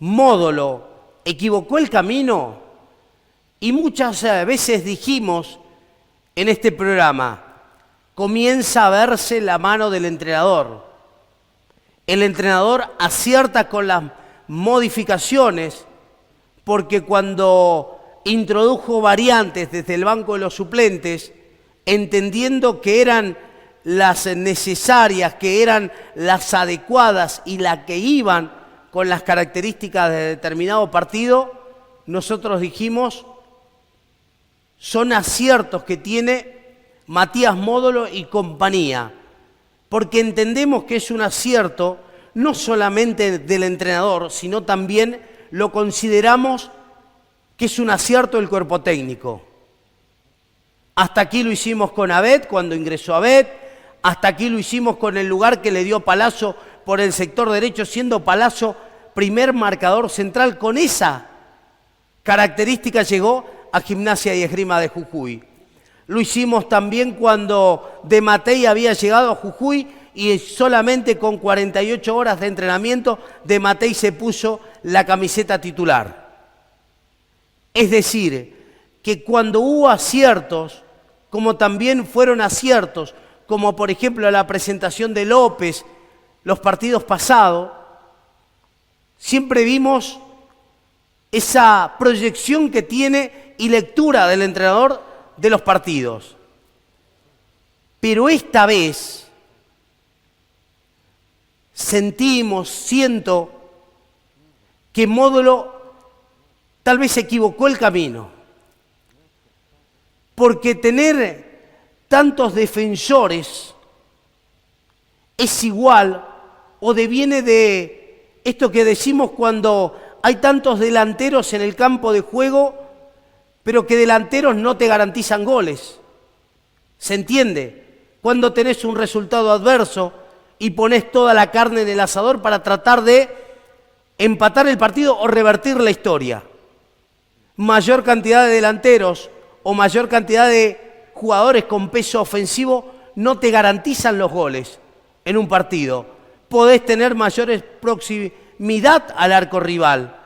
Módolo equivocó el camino y muchas veces dijimos en este programa, comienza a verse la mano del entrenador. El entrenador acierta con las modificaciones porque cuando introdujo variantes desde el banco de los suplentes, entendiendo que eran las necesarias, que eran las adecuadas y las que iban con las características de determinado partido, nosotros dijimos, son aciertos que tiene Matías Módolo y compañía, porque entendemos que es un acierto no solamente del entrenador, sino también lo consideramos que es un acierto del cuerpo técnico. Hasta aquí lo hicimos con Abed, cuando ingresó Abed, hasta aquí lo hicimos con el lugar que le dio Palazzo por el sector derecho, siendo Palazzo primer marcador central. Con esa característica llegó a Gimnasia y Esgrima de Jujuy. Lo hicimos también cuando De Matei había llegado a Jujuy y solamente con 48 horas de entrenamiento De Matei se puso la camiseta titular. Es decir, que cuando hubo aciertos, como también fueron aciertos, como por ejemplo la presentación de López, los partidos pasados, siempre vimos esa proyección que tiene y lectura del entrenador de los partidos. Pero esta vez siento que Módolo tal vez equivocó el camino. Porque tener tantos defensores es igual o deviene de esto que decimos cuando hay tantos delanteros en el campo de juego, pero que delanteros no te garantizan goles. ¿Se entiende? Cuando tenés un resultado adverso y ponés toda la carne en el asador para tratar de empatar el partido o revertir la historia. Mayor cantidad de delanteros o mayor cantidad de jugadores con peso ofensivo no te garantizan los goles en un partido. Podés tener mayores proximidad al arco rival.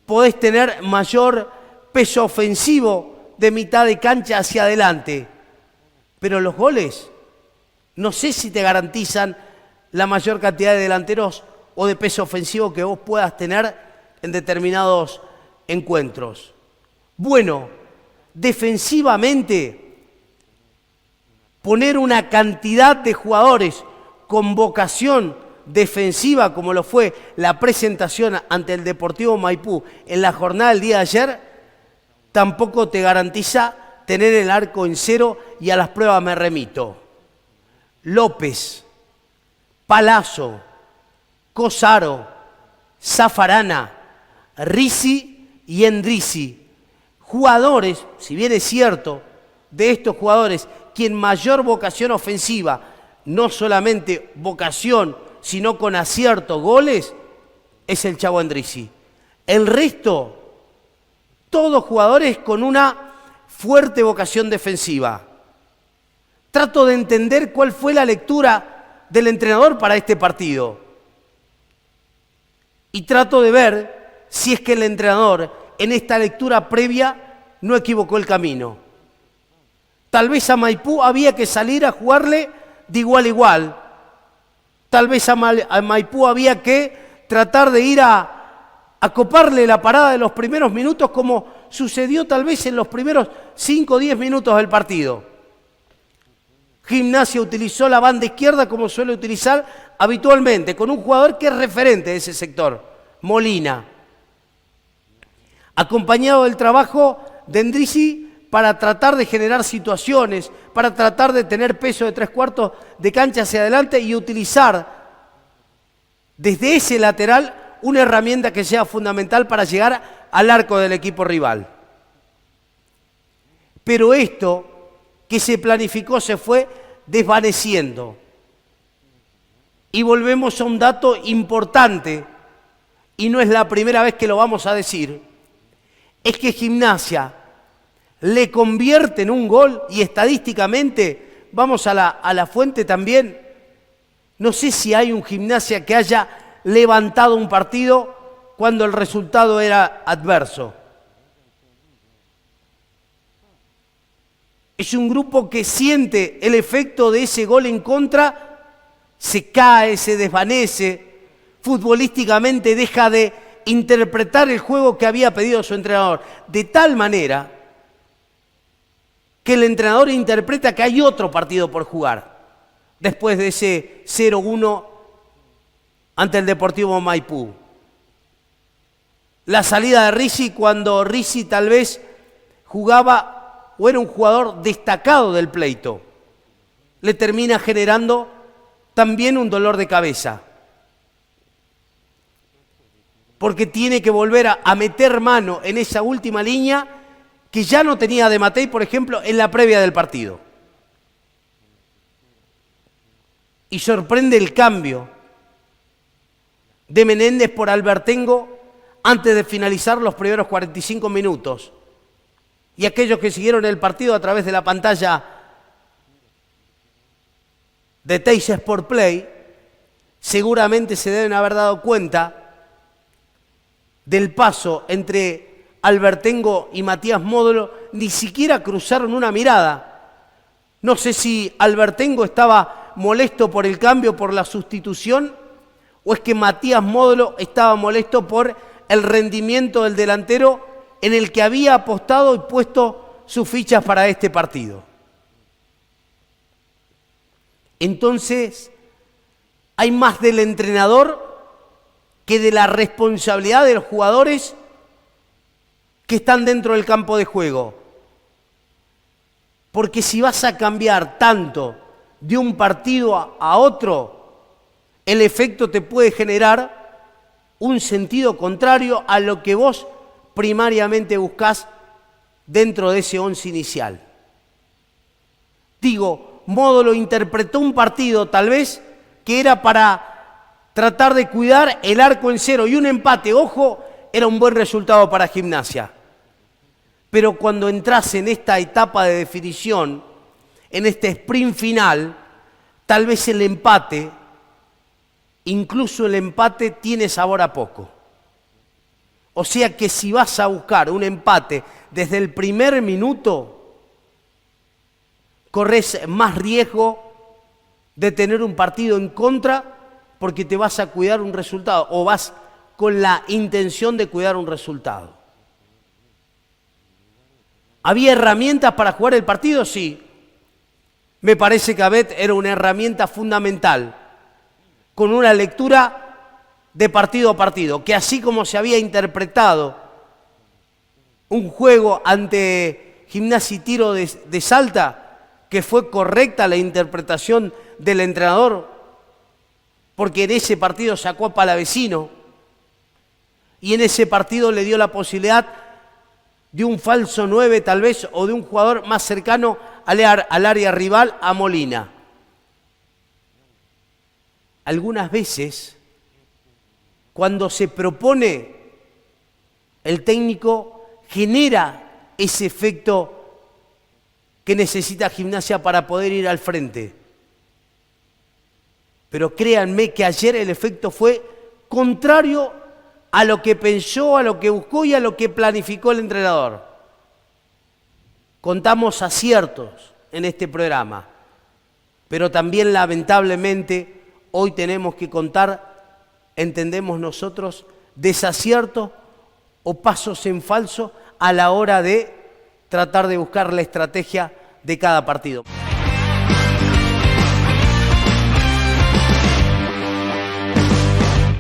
Podés tener mayor peso ofensivo de mitad de cancha hacia adelante. Pero los goles, no sé si te garantizan la mayor cantidad de delanteros o de peso ofensivo que vos puedas tener en determinados encuentros. Bueno, defensivamente, poner una cantidad de jugadores con vocación defensiva, como lo fue la presentación ante el Deportivo Maipú en la jornada del día de ayer, tampoco te garantiza tener el arco en cero, y a las pruebas me remito. López, Palazzo, Cosaro, Zafarana, Risi y Endrizi. Jugadores, si bien es cierto, de estos jugadores, quien mayor vocación ofensiva, no solamente vocación, sino con acierto, goles, es el Chavo Endrizi. El resto, todos jugadores con una fuerte vocación defensiva. Trato de entender cuál fue la lectura del entrenador para este partido. Y trato de ver si es que el entrenador en esta lectura previa no equivocó el camino. Tal vez a Maipú había que salir a jugarle de igual a igual. Tal vez a Maipú había que tratar de ir a coparle la parada de los primeros minutos, como sucedió tal vez en los primeros 5 o 10 minutos del partido. Gimnasia utilizó la banda izquierda como suele utilizar habitualmente, con un jugador que es referente de ese sector, Molina, acompañado del trabajo de Endrizi para tratar de generar situaciones, para tratar de tener peso de 3/4 de cancha hacia adelante y utilizar desde ese lateral una herramienta que sea fundamental para llegar al arco del equipo rival. Pero esto que se planificó se fue desvaneciendo. Y volvemos a un dato importante, y no es la primera vez que lo vamos a decir, es que Gimnasia le convierte en un gol, y estadísticamente, vamos a la fuente también, no sé si hay un Gimnasia que haya levantado un partido cuando el resultado era adverso. Es un grupo que siente el efecto de ese gol en contra, se cae, se desvanece, futbolísticamente deja de interpretar el juego que había pedido su entrenador, de tal manera que el entrenador interpreta que hay otro partido por jugar, después de ese 0-1 ante el Deportivo Maipú. La salida de Ricci, cuando Ricci tal vez jugaba o era un jugador destacado del pleito, le termina generando también un dolor de cabeza, porque tiene que volver a meter mano en esa última línea que ya no tenía de Matei, por ejemplo, en la previa del partido. Y sorprende el cambio de Menéndez por Albertengo antes de finalizar los primeros 45 minutos. Y aquellos que siguieron el partido a través de la pantalla de Teis Sport Play seguramente se deben haber dado cuenta del paso entre Albertengo y Matías Módolo. Ni siquiera cruzaron una mirada. No sé si Albertengo estaba molesto por el cambio, por la sustitución, o es que Matías Módolo estaba molesto por el rendimiento del delantero en el que había apostado y puesto sus fichas para este partido. Entonces, hay más del entrenador que de la responsabilidad de los jugadores que están dentro del campo de juego. Porque si vas a cambiar tanto de un partido a otro, el efecto te puede generar un sentido contrario a lo que vos primariamente buscás dentro de ese once inicial. Digo, Módolo interpretó un partido tal vez que era para tratar de cuidar el arco en cero y un empate, ojo, era un buen resultado para Gimnasia. Pero cuando entras en esta etapa de definición, en este sprint final, tal vez el empate, incluso el empate, tiene sabor a poco. O sea que si vas a buscar un empate desde el primer minuto, corres más riesgo de tener un partido en contra porque te vas a cuidar un resultado o vas con la intención de cuidar un resultado. ¿Había herramientas para jugar el partido? Sí. Me parece que Abet era una herramienta fundamental, con una lectura de partido a partido, que así como se había interpretado un juego ante Gimnasia y Tiro de Salta, que fue correcta la interpretación del entrenador, porque en ese partido sacó a Palavecino y en ese partido le dio la posibilidad de un falso 9 tal vez, o de un jugador más cercano al área rival, a Molina. Algunas veces, cuando se propone, el técnico genera ese efecto que necesita Gimnasia para poder ir al frente. Pero créanme que ayer el efecto fue contrario a lo que pensó, a lo que buscó y a lo que planificó el entrenador. Contamos aciertos en este programa, pero también lamentablemente hoy tenemos que contar, entendemos nosotros, desaciertos o pasos en falso a la hora de tratar de buscar la estrategia de cada partido.